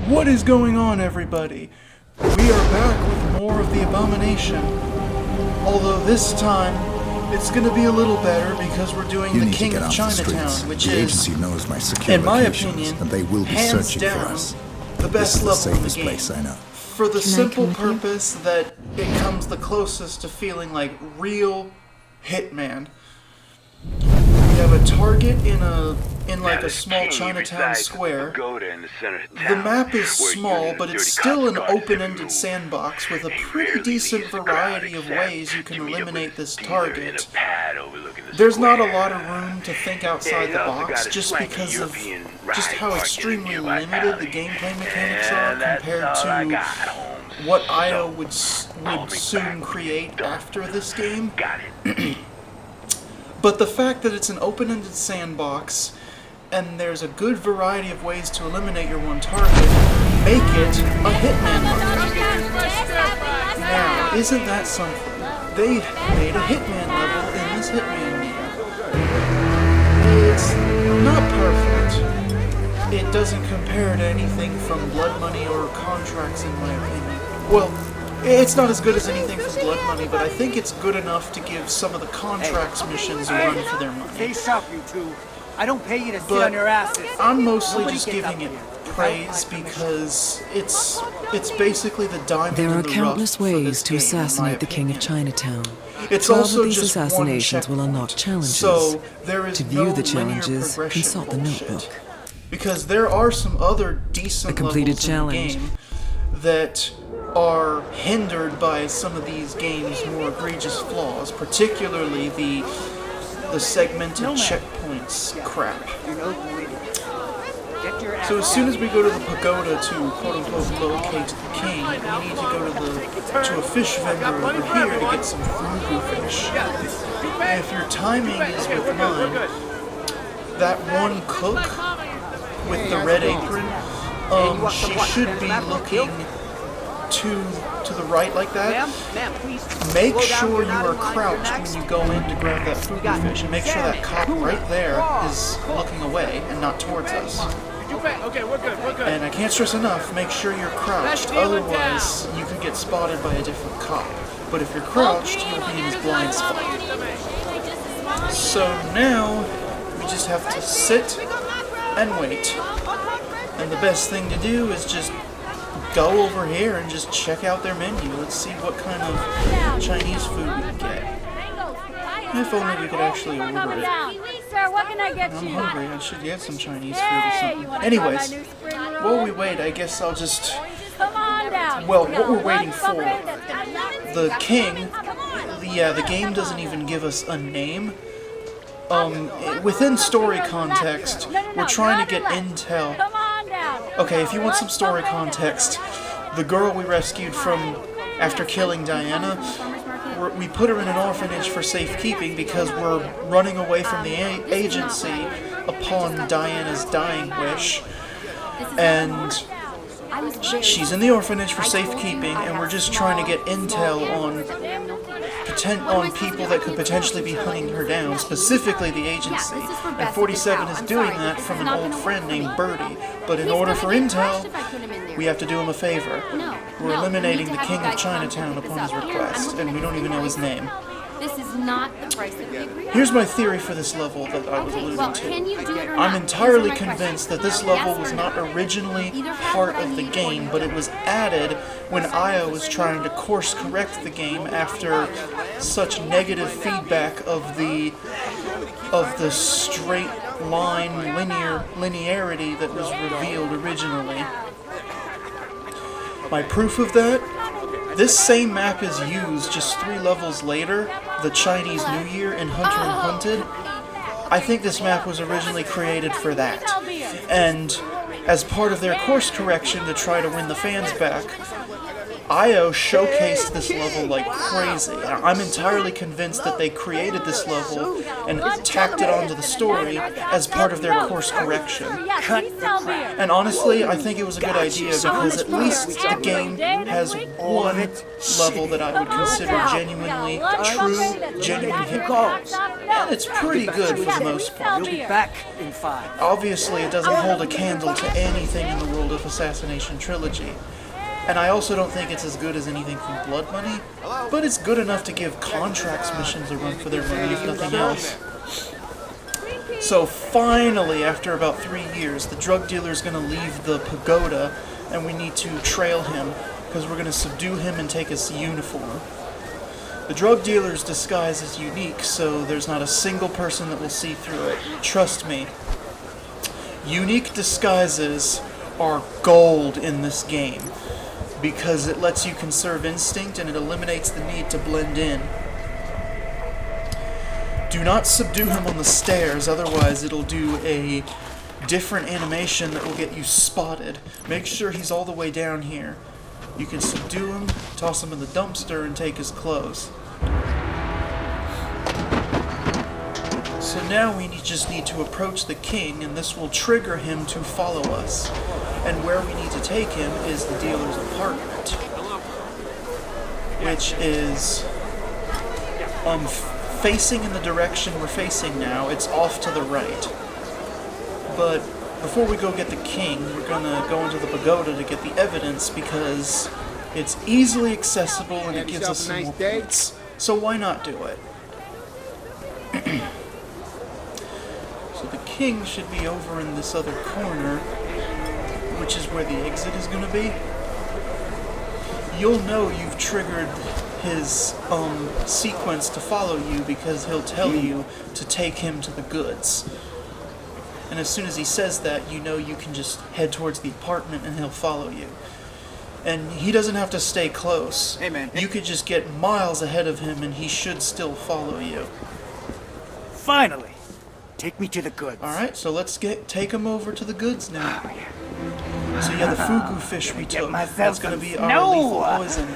What is going on, everybody? We are back with more of the Abomination. Although this time, it's gonna be a little better because we're doing the King of Chinatown, which is, in my opinion, and they will be hands searching for down, us. the best This is the level in the safest game. place I know. For the simple purpose that it comes the closest to feeling like real Hitman. We have a target in like a small Chinatown square. The map is small, but it's still an open-ended sandbox with a pretty decent variety of ways you can eliminate this target. There's not a lot of room to think outside the box just because of just how extremely limited the gameplay mechanics are compared to what IO would soon create after this game. But the fact that it's an open-ended sandbox and there's a good variety of ways to eliminate your one target make it a Hitman level. Now, isn't that something? They made a Hitman level in this Hitman game. It's not perfect. It doesn't compare to anything from Blood Money or Contracts, in my opinion. Well, it's not as good as anything from Blood Money, but I think it's good enough to give some of the Contracts missions a run for their money. Face up, you two. I don't pay you to sit on your asses. I'm mostly just giving it praise because it's basically the diamond in the rough. There are countless ways to assassinate the King of Chinatown. It's 12 also of these just assassinations one will unlock challenges. So there is To view no the challenges, linear progression consult the bullshit. notebook. Because there are some other decent A completed levels challenge. in the game that are hindered by some of these games' more egregious flaws, particularly the segmented checkpoints crap. So as soon as we go to the pagoda to quote-unquote locate the king, we need to go to a fish vendor over here to get some fugu fish. And if your timing is with mine, that one cook with the red apron, she should be looking to the right like that. Make sure you are crouched when you go in to grab that fugu fish, and make sure that cop right there is looking away and not towards us. Okay, we're good. And I can't stress enough, make sure you're crouched, otherwise you could get spotted by a different cop. But if you're crouched, you'll be in his blind spot. So now, we just have to sit and wait. And the best thing to do is just go over here and just check out their menu. Let's see what kind of Chinese food we can get. If only we could actually order it. Sir, what can I get I'm you? hungry. I should get some Chinese food or something. Anyways, while we wait, I guess I'll just... Come on down. Well, what we're waiting for, the king, the game doesn't even give us a name. Within story context, we're trying to get intel. Come on down. Okay, if you want some story context, the girl we rescued from after killing Diana, we put her in an orphanage for safekeeping because we're running away from the agency upon Diana's dying wish. And she's in the orphanage for safekeeping, and we're just trying to get intel on people that could potentially be hunting her down, specifically the agency. And 47 is doing that from an old friend named Birdie. But in order for intel, we have to do him a favor. We're eliminating the King of Chinatown upon his request, and we don't even know his name. This is not the price that we agreed on. Here's my theory for this level that I was alluding Well, to. can you do it or I'm not? entirely Answer my convinced question. that this Yes level was or not no. originally Either have part what I of the need or game, you but it don't. was added when IO was trying to course correct the game after such negative feedback of the straight line linearity that was revealed originally. My proof of that? This same map is used just 3 levels later, the Chinese New Year in Hunter and Hunted. I think this map was originally created for that. And as part of their course correction to try to win the fans back, IO showcased this level like crazy. I'm entirely convinced that they created this level and tacked it onto the story as part of their course correction. And honestly, I think it was a good idea because at least the game has one level that I would consider genuinely true, genuine Hitman. And it's pretty good for the most part. You'll be back in 5. Obviously, it doesn't hold a candle to anything in the world of Assassination Trilogy. And I also don't think it's as good as anything from Blood Money, but it's good enough to give Contracts missions a run for their money, if nothing else. So finally, after about 3 years, the drug dealer's gonna leave the pagoda, and we need to trail him, because we're gonna subdue him and take his uniform. The drug dealer's disguise is unique, so there's not a single person that will see through it. Trust me. Unique disguises are gold in this game, because it lets you conserve instinct and it eliminates the need to blend in. Do not subdue him on the stairs, otherwise it'll do a different animation that will get you spotted. Make sure he's all the way down here. You can subdue him, toss him in the dumpster, and take his clothes. So now we just need to approach the king, and this will trigger him to follow us. And where we need to take him is the dealer's apartment, which is facing in the direction we're facing now. It's off to the right. But before we go get the king, we're gonna go into the pagoda to get the evidence because it's easily accessible and it gives us some more points. So why not do it? So the king should be over in this other corner, which is where the exit is going to be. You'll know you've triggered his sequence to follow you because he'll tell you to take him to the goods. And as soon as he says that, you know you can just head towards the apartment and he'll follow you. And he doesn't have to stay close. Hey, man. You could just get miles ahead of him and he should still follow you. Finally! Take me to the goods. Alright, so let's take him over to the goods now. So yeah, the fugu fish we took, that's gonna be our lethal poison.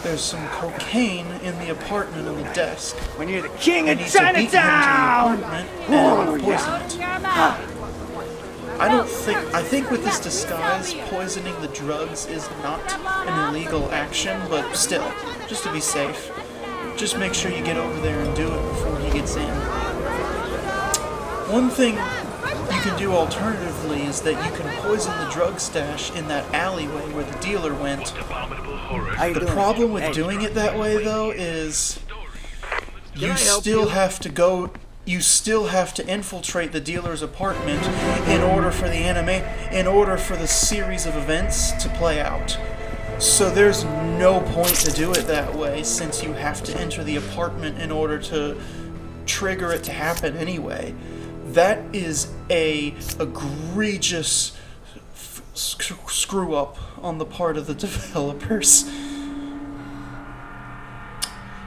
There's some cocaine in the apartment on the desk. When you're the king of I need to beat him to the Chinatown! apartment and poison it. I think with this disguise, poisoning the drugs is not an illegal action, but still, just to be safe, just make sure you get over there and do it before he gets in. One thing you can do alternatively is that you can poison the drug stash in that alleyway where the dealer went. The problem with doing it that way, though, is you still have to infiltrate the dealer's apartment in order for the series of events to play out. So there's no point to do it that way, since you have to enter the apartment in order to trigger it to happen anyway. That is a egregious screw up on the part of the developers.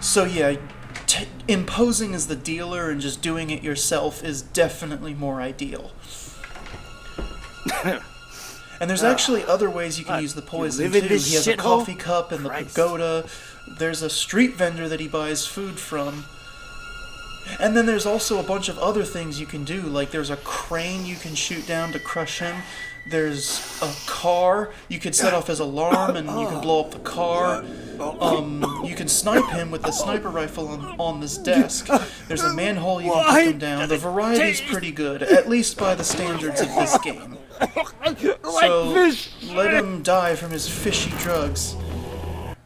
So yeah, imposing as the dealer and just doing it yourself is definitely more ideal. And there's actually other ways you can use the poison too. He has a coffee cup in the pagoda. There's a street vendor that he buys food from. And then there's also a bunch of other things you can do, like there's a crane you can shoot down to crush him. There's a car you could set off his alarm and you can blow up the car. You can snipe him with the sniper rifle on this desk. There's a manhole you can take him down. The variety's pretty good, at least by the standards of this game. So let him die from his fishy drugs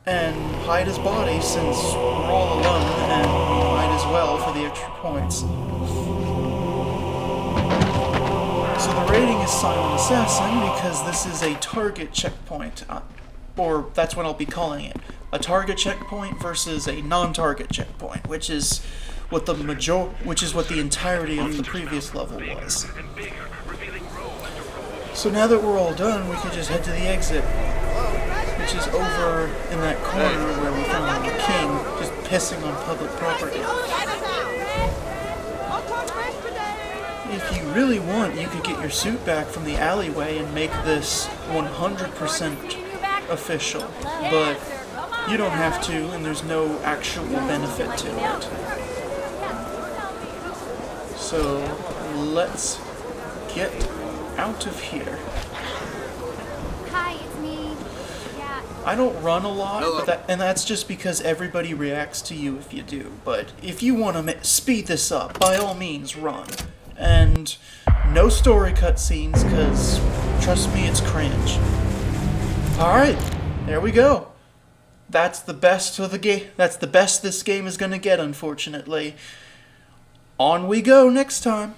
and hide his body, since we're all alone and we might as well for the extra points. So the rating is Silent Assassin because this is a target checkpoint, or that's what I'll be calling it. A target checkpoint versus a non-target checkpoint, which is what the entirety of the previous level was. So now that we're all done, we can just head to the exit, which is over in that corner where we found the king just pissing on public property. If you really want, you could get your suit back from the alleyway and make this 100% official, but you don't have to, and there's no actual benefit to it. So, let's get out of here. Hi, it's me. Yeah. I don't run a lot, and that's just because everybody reacts to you if you do. But if you want to speed this up, by all means, run. And no story cutscenes, because trust me, it's cringe. Alright, there we go. That's the best of the game. That's the best this game is going to get, unfortunately. On we go next time.